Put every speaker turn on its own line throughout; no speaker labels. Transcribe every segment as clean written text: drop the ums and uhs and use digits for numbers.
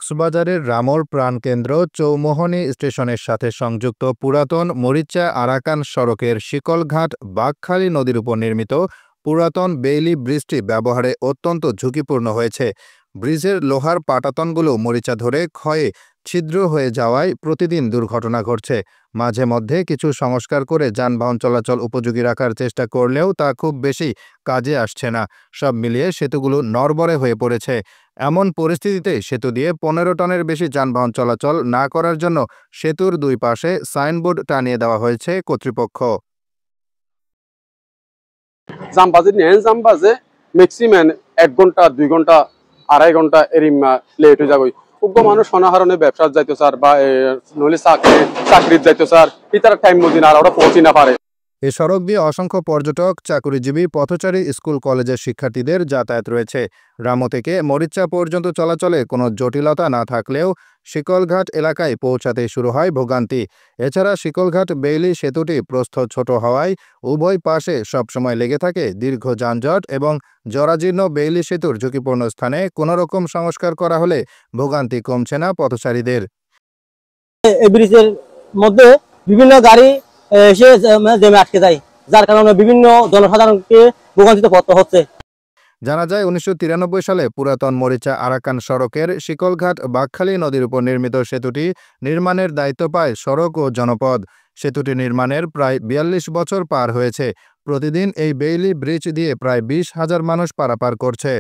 কক্সবাজারের রামোর প্রাণকেন্দ্র চৌমোহনী স্টেশনের সাথে সংযুক্ত পুরাতন মরিচা আরাকান সড়কের শিকলঘাট বাঘখালী নদীর উপর নির্মিত পুরাতন বেইলি ব্রিজটি ব্যবহারে অত্যন্ত ঝুঁকিপূর্ণ হয়েছে। ব্রিজের লোহার পাটাতনগুলো মরিচা ধরে ক্ষয়ে ছিদ্র হয়ে যাওয়ায় প্রতিদিন দুর্ঘটনা ঘটছে। মাঝে মধ্যে কিছু সংস্কার করে যানবাহন চলাচল উপযোগী রাখার চেষ্টা করলেও তা খুব বেশি কাজে আসছে না। সব মিলিয়ে সেতুগুলো নড়বড়ে হয়ে পড়েছে। এমন পরিস্থিতিতে সেতু দিয়ে 15 টনের বেশি যানবাহন চলাচল না করার জন্য সেতুর দুই পাশে সাইনবোর্ড টানিয়ে দেওয়া হয়েছে কর্তৃপক্ষ।
জামবাজে ম্যাক্সিমাম 1 ঘন্টা 2 ঘন্টা 2.5 ঘন্টা এরিম লেট হয়ে যাবে। উগ্র মানুষ অনাহারণে ব্যবসার যাইতো স্যার বা নইলে চাকরির যাইতো স্যার ইতারা টাইম মদিন আর ওরা পৌঁছি না পারে।
এ সড়ক দিয়ে অসংখ্য পর্যটক, চাকুরিজীবী, পথচারী, স্কুল কলেজের শিক্ষার্থীদের যাতায়াত রয়েছে। রামো থেকে মরিচা পর্যন্ত চলাচলে কোনো জটিলতা না থাকলেও শিকলঘাট এলাকায় পৌঁছাতে শুরু হয় ভোগান্তি। এছাড়া শিকলঘাট বেইলি সেতুটি প্রস্থ ছোট হওয়ায় উভয় পাশে সবসময় লেগে থাকে দীর্ঘ যানজট এবং জরাজীর্ণ বেইলি সেতুর ঝুঁকিপূর্ণ স্থানে কোনোরকম সংস্কার করা হলে ভোগান্তি কমছে না পথচারীদের।
এই ব্রিজের মধ্যে বিভিন্ন গাড়ি এসে জ্যামে আটকে যায়, যার কারণে বিভিন্ন জনসাধারণকে ভোগান্তিতে পড়তে হচ্ছে।
জানা যায় 1993 সালে পুরাতন মরিচা আরাকান সড়কের শিকলঘাট বাঘখালী নদীর উপর নির্মিত সেতুটি নির্মাণের দায়িত্ব পায় সড়ক ও জনপদ। সেতুটি নির্মাণের প্রায় 42 বছর পার হয়েছে। প্রতিদিন এই বেইলি ব্রিজ দিয়ে প্রায় 20,000 মানুষ পারাপার করছে।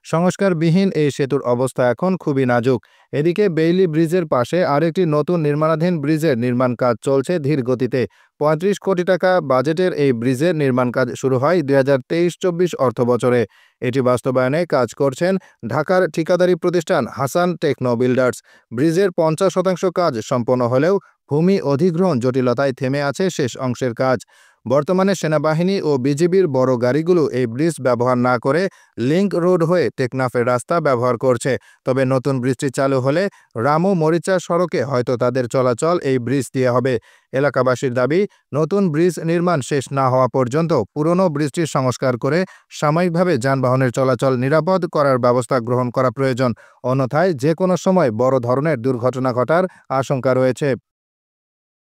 সংস্কারবিহীন এই সেতুর অবস্থা এখন খুবই নাজুক। এদিকে বেইলি ব্রিজের পাশে আরেকটি নতুন নির্মাণাধীন ব্রিজের নির্মাণ কাজ চলছে ধীর গতিতে। 35 কোটি টাকা বাজেটের এই ব্রিজের নির্মাণ কাজ শুরু হয় 2023-24 অর্থবছরে। এটি বাস্তবায়নে কাজ করছেন ঢাকার ঠিকাদারি প্রতিষ্ঠান হাসান টেকনো বিল্ডার্স। ব্রিজের 50% কাজ সম্পন্ন হলেও ভূমি অধিগ্রহণ জটিলতায় থেমে আছে শেষ অংশের কাজ। বর্তমানে সেনাবাহিনী ও বিজিবির বড় গাড়িগুলো এই ব্রিজ ব্যবহার না করে লিংক রোড হয়ে টেকনাফের রাস্তা ব্যবহার করছে। তবে নতুন ব্রিজটি চালু হলে রামো মরিচা সড়কে হয়তো তাদের চলাচল এই ব্রিজ দিয়ে হবে। এলাকাবাসীর দাবি, নতুন ব্রিজ নির্মাণ শেষ না হওয়া পর্যন্ত পুরনো ব্রিজটির সংস্কার করে সাময়িকভাবে যানবাহনের চলাচল নিরাপদ করার ব্যবস্থা গ্রহণ করা প্রয়োজন। অন্যথায় যে কোনো সময় বড় ধরনের দুর্ঘটনা ঘটার আশঙ্কা রয়েছে।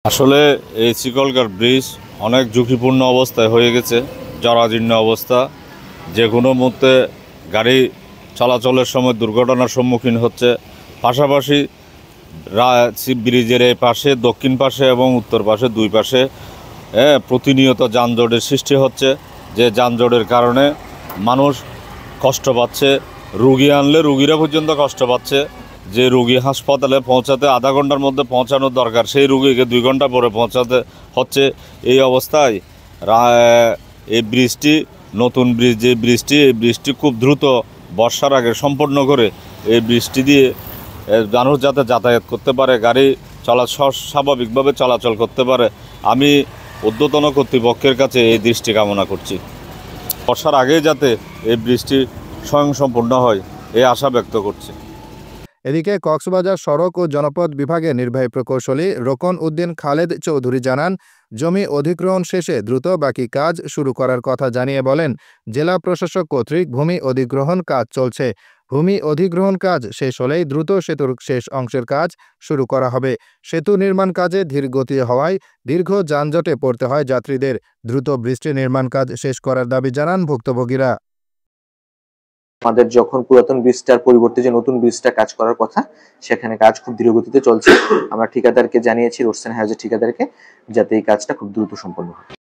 আসলে এই শিকলঘাট ব্রিজ অনেক ঝুঁকিপূর্ণ অবস্থায় হয়ে গেছে, জরাজীর্ণ অবস্থা। যে কোনো মুহূর্তে গাড়ি চলাচলের সময় দুর্ঘটনার সম্মুখীন হচ্ছে। পাশাপাশি ব্রিজের এই পাশে, দক্ষিণ পাশে এবং উত্তর পাশে দুই পাশে প্রতিনিয়ত যানজটের সৃষ্টি হচ্ছে। যে যানজটের কারণে মানুষ কষ্ট পাচ্ছে, রুগী আনলে রুগীরা পর্যন্ত কষ্ট পাচ্ছে। যে রুগী হাসপাতালে পৌঁছাতে আধা ঘন্টার মধ্যে পৌঁছানোর দরকার, সেই রুগীকে 2 ঘন্টা পরে পৌঁছাতে হচ্ছে। এই অবস্থায় এই ব্রিজটি, নতুন ব্রিজ যে ব্রিজটি, এই ব্রিজটি খুব দ্রুত বর্ষার আগে সম্পন্ন করে এই ব্রিজটি দিয়ে মানুষ যাতে যাতায়াত করতে পারে, গাড়ি স্বাভাবিকভাবে চলাচল করতে পারে। আমি ঊর্ধ্বতন কর্তৃপক্ষের কাছে এই দৃষ্টি কামনা করছি। বর্ষার আগেই যাতে এই ব্রিজটি স্বয়ংসম্পূর্ণ হয় এই আশা ব্যক্ত করছি।
এদিকে কক্সবাজার সড়ক ও জনপদ বিভাগের নির্বাহী প্রকৌশলী রোকন উদ্দিন খালেদ চৌধুরী জানান, জমি অধিগ্রহণ শেষে দ্রুত বাকি কাজ শুরু করার কথা জানিয়ে বলেন, জেলা প্রশাসক কর্তৃক ভূমি অধিগ্রহণ কাজ চলছে। ভূমি অধিগ্রহণ কাজ শেষ হলেই দ্রুত সেতুর শেষ অংশের কাজ শুরু করা হবে। সেতু নির্মাণ কাজে ধীর গতি হওয়ায় দীর্ঘ যানজটে পড়তে হয় যাত্রীদের। দ্রুত ব্রিজটি নির্মাণ কাজ শেষ করার দাবি জানান ভুক্তভোগীরা।
আমাদের যখন পুরাতন ব্রিজটার পরিবর্তে যে নতুন ব্রিজটা কাজ করার কথা, সেখানে কাজ খুব ধীর গতিতে চলছে। আমরা ঠিকাদারকে জানিয়েছি, রোডস এন্ড হাইওয়ে ঠিকাদারকে, যাতে এই কাজটা খুব দ্রুত সম্পন্ন হয়।